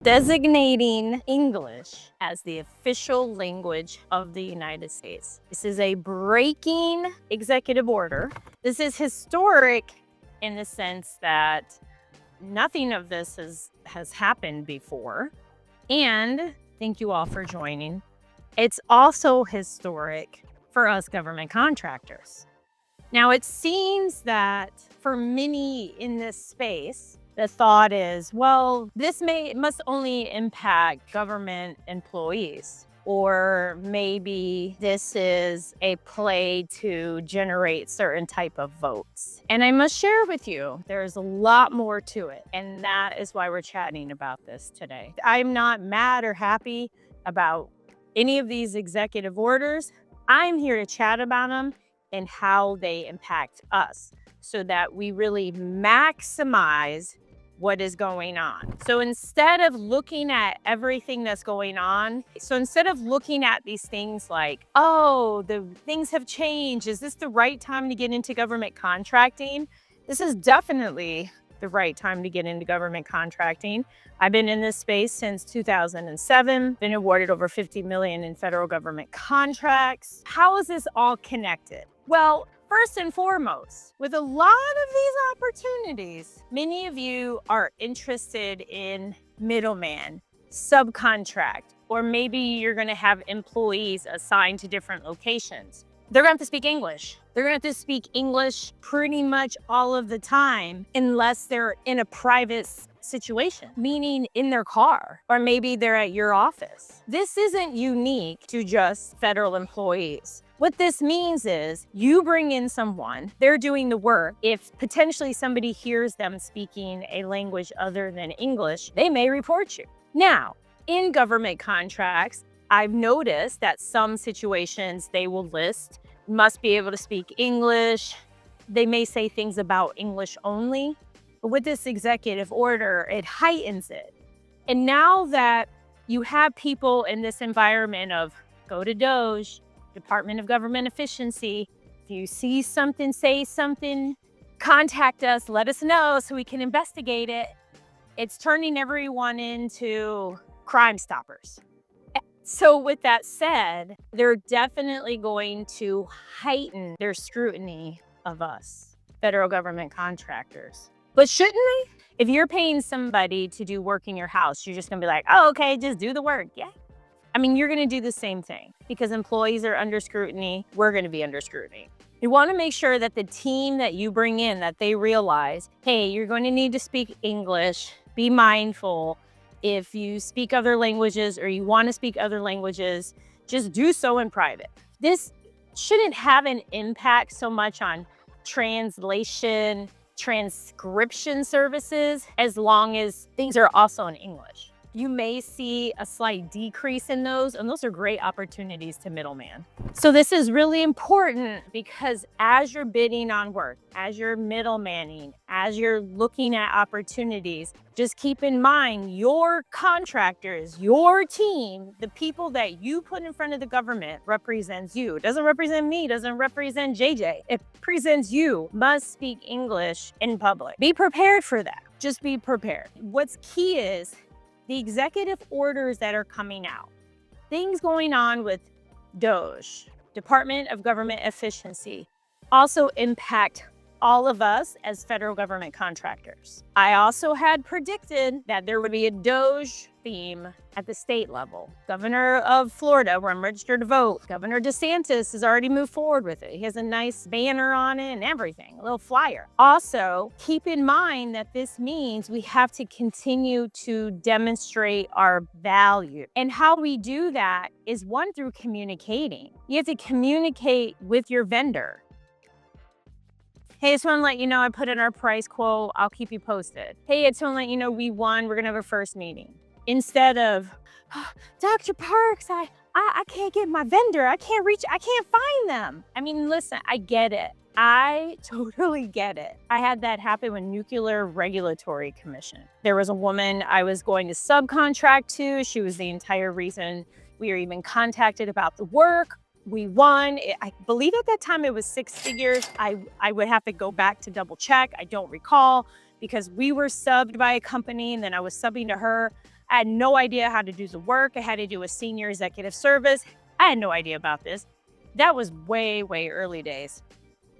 designating English as the official language of the United States. This is a breaking executive order. This is historic in the sense that nothing of this has happened before. And thank you all for joining. It's also historic for us government contractors. Now, it seems that for many in this space, the thought is, well, this must only impact government employees, or maybe this is a play to generate certain type of votes. And I must share with you, there's a lot more to it. And that is why we're chatting about this today. I'm not mad or happy about any of these executive orders. I'm here to chat about them and how they impact us so that we really maximize what is going on. So instead of looking at everything that's going on, instead of looking at these things like, oh, the things have changed, is this the right time to get into government contracting? This is definitely the right time to get into government contracting. I've been in this space since 2007, been awarded over $50 million in federal government contracts. How is this all connected? Well, first and foremost, with a lot of these opportunities, many of you are interested in middleman, subcontract, or maybe you're gonna have employees assigned to different locations. They're gonna have to speak English. They're gonna have to speak English pretty much all of the time, unless they're in a private situation, meaning in their car, or maybe they're at your office. This isn't unique to just federal employees. What this means is you bring in someone, they're doing the work. If potentially somebody hears them speaking a language other than English, they may report you. Now, in government contracts, I've noticed that some situations they will list must be able to speak English. They may say things about English only. But with this executive order, it heightens it. And now that you have people in this environment of go to DOGE, Department of Government Efficiency, if you see something, say something, contact us, let us know so we can investigate it. It's turning everyone into Crime Stoppers. So with that said, they're definitely going to heighten their scrutiny of us, federal government contractors. But shouldn't they? If you're paying somebody to do work in your house, you're just gonna be like, oh, okay, just do the work, yeah. I mean, you're gonna do the same thing because employees are under scrutiny, we're gonna be under scrutiny. You wanna make sure that the team that you bring in, that they realize, hey, you're going to need to speak English, be mindful. If you speak other languages or you wanna speak other languages, just do so in private. This shouldn't have an impact so much on translation, transcription services, as long as things are also in English. You may see a slight decrease in those, and those are great opportunities to middleman. So this is really important because as you're bidding on work, as you're middlemaning, as you're looking at opportunities, just keep in mind your contractors, your team, the people that you put in front of the government represents you. It doesn't represent me, doesn't represent JJ. It represents you, must speak English in public. Be prepared for that. Just be prepared. What's key is the executive orders that are coming out, things going on with DOGE, Department of Government Efficiency, also impact all of us as federal government contractors. I also had predicted that there would be a DOGE theme at the state level. Governor of Florida, where I'm registered to vote, Governor DeSantis has already moved forward with it. He has a nice banner on it and everything, a little flyer. Also, keep in mind that this means we have to continue to demonstrate our value. And how we do that is one, through communicating. You have to communicate with your vendor. Hey, I just want to let you know I put in our price quote. I'll keep you posted. Hey, I just want to let you know we won. We're going to have a first meeting. Instead of, oh, Dr. Parks, I can't get my vendor. I can't find them. I mean, listen, I get it. I totally get it. I had that happen with Nuclear Regulatory Commission. There was a woman I was going to subcontract to. She was the entire reason we were even contacted about the work. We won. I believe at that time it was 6 figures. I would have to go back to double check. I don't recall, because we were subbed by a company and then I was subbing to her. I had no idea how to do the work. I had to do a senior executive service. I had no idea about this. That was way, way early days.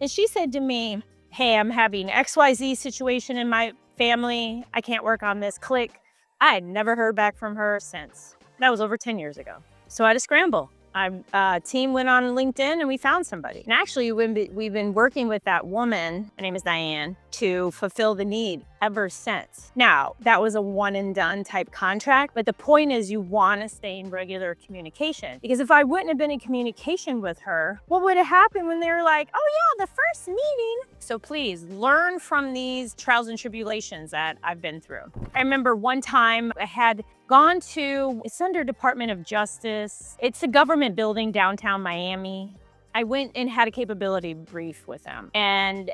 And she said to me, hey, I'm having XYZ situation in my family. I can't work on this. Click. I had never heard back from her since. That was over 10 years ago. So I had to scramble. Our team went on LinkedIn and we found somebody. And actually, we've been working with that woman, her name is Diane, to fulfill the need ever since. Now, that was a one and done type contract, but the point is you want to stay in regular communication. Because if I wouldn't have been in communication with her, what would have happened when they were like, oh yeah, the first meeting? So please learn from these trials and tribulations that I've been through. I remember one time I had gone to, it's under Department of Justice. It's a government building downtown Miami. I went and had a capability brief with them. And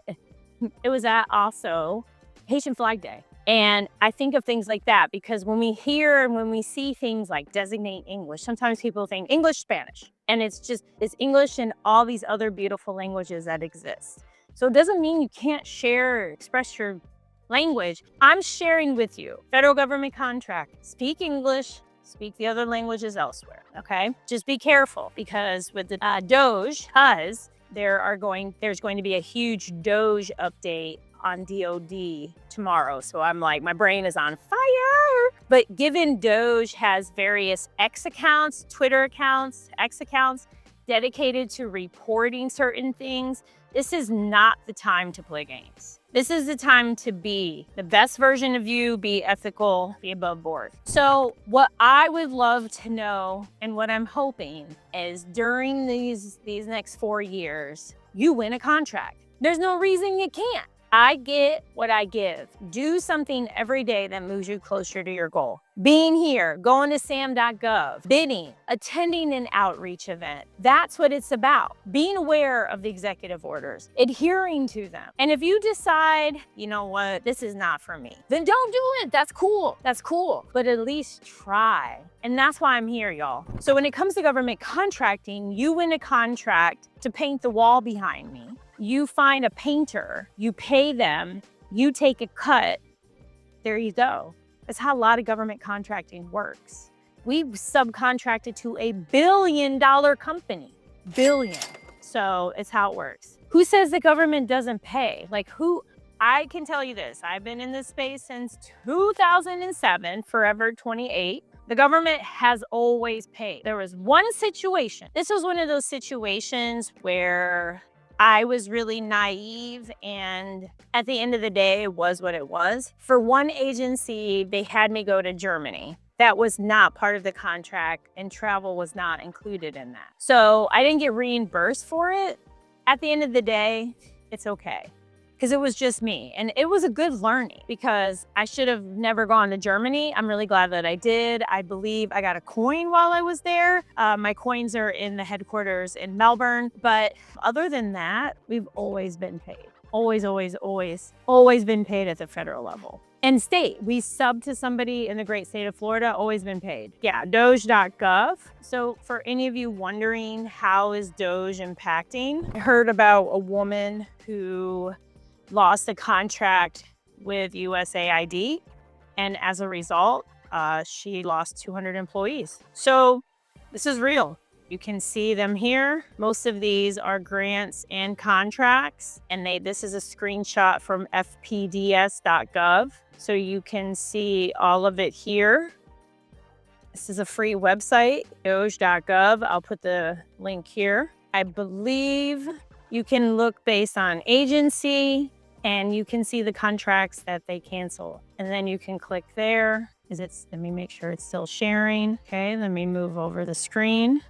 it was at also Haitian Flag Day. And I think of things like that because when we hear and when we see things like designate English, sometimes people think English, Spanish. And it's English and all these other beautiful languages that exist. So it doesn't mean you can't share or express your language. I'm sharing with you, federal government contract, speak English, speak the other languages elsewhere, okay? Just be careful because with the DOGE, there's going to be a huge DOGE update on DOD tomorrow. So I'm like, my brain is on fire. But given DOGE has various X accounts, Twitter accounts, X accounts dedicated to reporting certain things, this is not the time to play games. This is the time to be the best version of you, be ethical, be above board. So what I would love to know and what I'm hoping is during these next 4 years, you win a contract. There's no reason you can't. I get what I give. Do something every day that moves you closer to your goal. Being here, going to Sam.Gov, bidding, attending an outreach event. That's what it's about. Being aware of the executive orders, adhering to them. And if you decide, you know what, this is not for me, then don't do it. That's cool. That's cool. But at least try. And that's why I'm here, y'all. So when it comes to government contracting, you win a contract to paint the wall behind me. You find a painter, you pay them, you take a cut, there you go. That's how a lot of government contracting works. We've subcontracted to a $1 billion company, billion. So it's how it works. Who says the government doesn't pay? Like who? I can tell you this, I've been in this space since 2007, forever 28. The government has always paid. There was one situation. This was one of those situations where I was really naive, and at the end of the day, it was what it was. For one agency, they had me go to Germany. That was not part of the contract, and travel was not included in that. So I didn't get reimbursed for it. At the end of the day, it's okay. Because it was just me. And it was a good learning because I should have never gone to Germany. I'm really glad that I did. I believe I got a coin while I was there. My coins are in the headquarters in Melbourne. But other than that, we've always been paid. Always, always, always been paid at the federal level. And state, we sub to somebody in the great state of Florida, always been paid. Yeah, DOGE.gov. So for any of you wondering how is DOGE impacting, I heard about a woman who lost a contract with USAID, and as a result, she lost 200 employees. So this is real. You can see them here. Most of these are grants and contracts, and this is a screenshot from fpds.gov. So you can see all of it here. This is a free website, doge.gov. I'll put the link here. I believe you can look based on agency, and you can see the contracts that they cancel. And then you can click there. Let me make sure it's still sharing. Okay, let me move over the screen.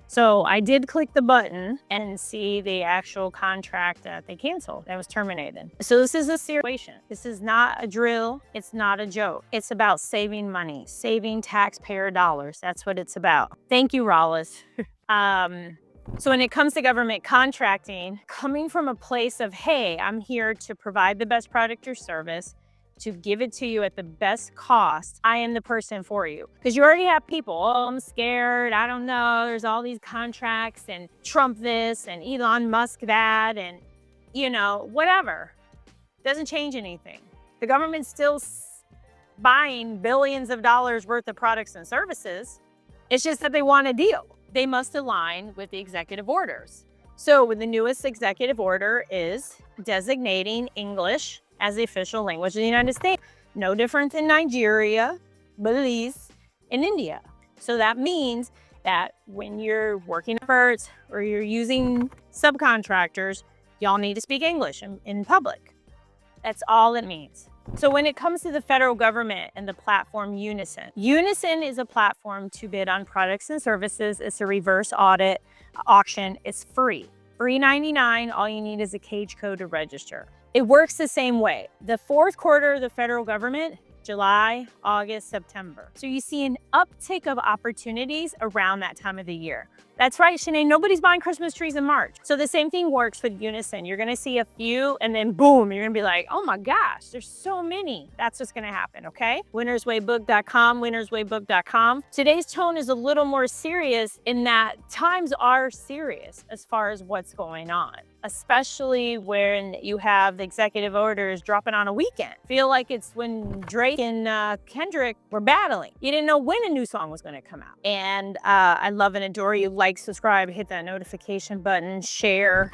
So I did click the button and see the actual contract that they canceled, that was terminated. So this is a situation. This is not a drill. It's not a joke. It's about saving money, saving taxpayer dollars. That's what it's about. Thank you, Rawlis. So when it comes to government contracting, coming from a place of, hey, I'm here to provide the best product or service, to give it to you at the best cost, I am the person for you. Because you already have people, oh, I'm scared, I don't know, there's all these contracts and Trump this and Elon Musk that and, you know, whatever. Doesn't change anything. The government still buying billions of dollars worth of products and services. It's just that they want a deal. They must align with the executive orders. So the newest executive order is designating English as the official language of the United States. No different than Nigeria, Belize, and India. So that means that when you're working efforts or you're using subcontractors, y'all need to speak English in public. That's all it means. So when it comes to the federal government and the platform Unison, Unison is a platform to bid on products and services. It's a reverse audit auction. It's free. Free 99. All you need is a cage code to register. It works the same way. The fourth quarter of the federal government, July, August, September. So you see an uptick of opportunities around that time of the year. That's right, Shanae, nobody's buying Christmas trees in March. So the same thing works with Unison. You're gonna see a few and then boom, you're gonna be like, oh my gosh, there's so many. That's what's gonna happen, okay? winnerswaybook.com, winnerswaybook.com. Today's tone is a little more serious in that times are serious as far as what's going on, especially when you have the executive orders dropping on a weekend. Feel like it's when Drake and Kendrick were battling. You didn't know when a new song was gonna come out. And I love and adore you. Like, subscribe, hit that notification button, share,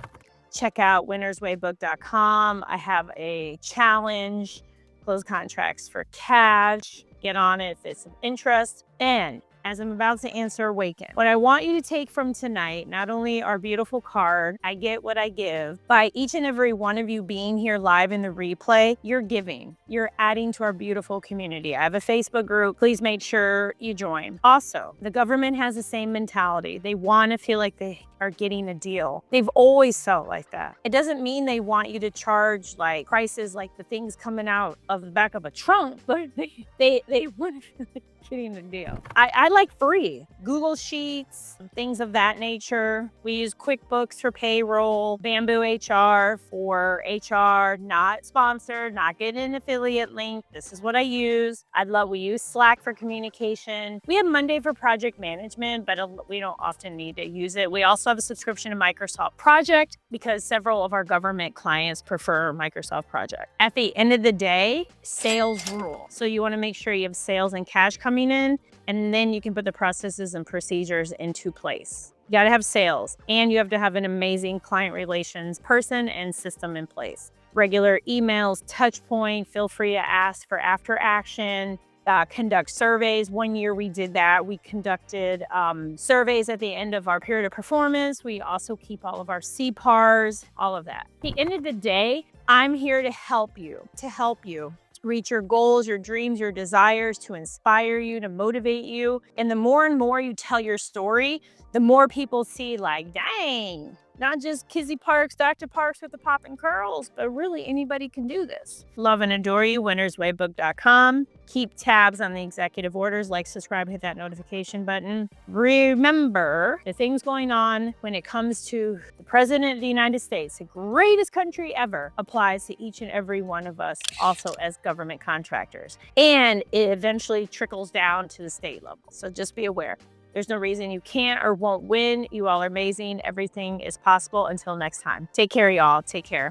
check out winnerswaybook.com. I have a challenge, close contracts for cash. Get on it if it's of interest. And as I'm about to answer Awaken, what I want you to take from tonight, not only our beautiful card, I get what I give, by each and every one of you being here live in the replay, you're giving. You're adding to our beautiful community. I have a Facebook group. Please make sure you join. Also, the government has the same mentality. They want to feel like they are getting a deal. They've always felt like that. It doesn't mean they want you to charge like prices like the things coming out of the back of a trunk, but they want to feel like getting a deal. I like free Google Sheets, things of that nature. We use QuickBooks for payroll, Bamboo HR for HR, not sponsored, not getting an affiliate link. This is what I use. We use Slack for communication. We have Monday for project management, but we don't often need to use it. We also have a subscription to Microsoft Project because several of our government clients prefer Microsoft Project. At the end of the day, sales rule. So you want to make sure you have sales and cash coming in, and then you can put the processes and procedures into place. You got to have sales, and you have to have an amazing client relations person and system in place. Regular emails, touch point, feel free to ask for after action, conduct surveys. 1 year we did that. We conducted surveys at the end of our period of performance. We also keep all of our CPARs, all of that. At the end of the day, I'm here to help you, reach your goals, your dreams, your desires, to inspire you, to motivate you. And the more and more you tell your story, the more people see like, dang, not just Kizzy Parks, Dr. Parks with the popping curls, but really anybody can do this. Love and adore you, winnerswaybook.com. Keep tabs on the executive orders, like, subscribe, hit that notification button. Remember the things going on when it comes to the President of the United States, the greatest country ever, applies to each and every one of us also as government contractors. And it eventually trickles down to the state level. So just be aware. There's no reason you can't or won't win. You all are amazing. Everything is possible. Until next time. Take care, y'all. Take care.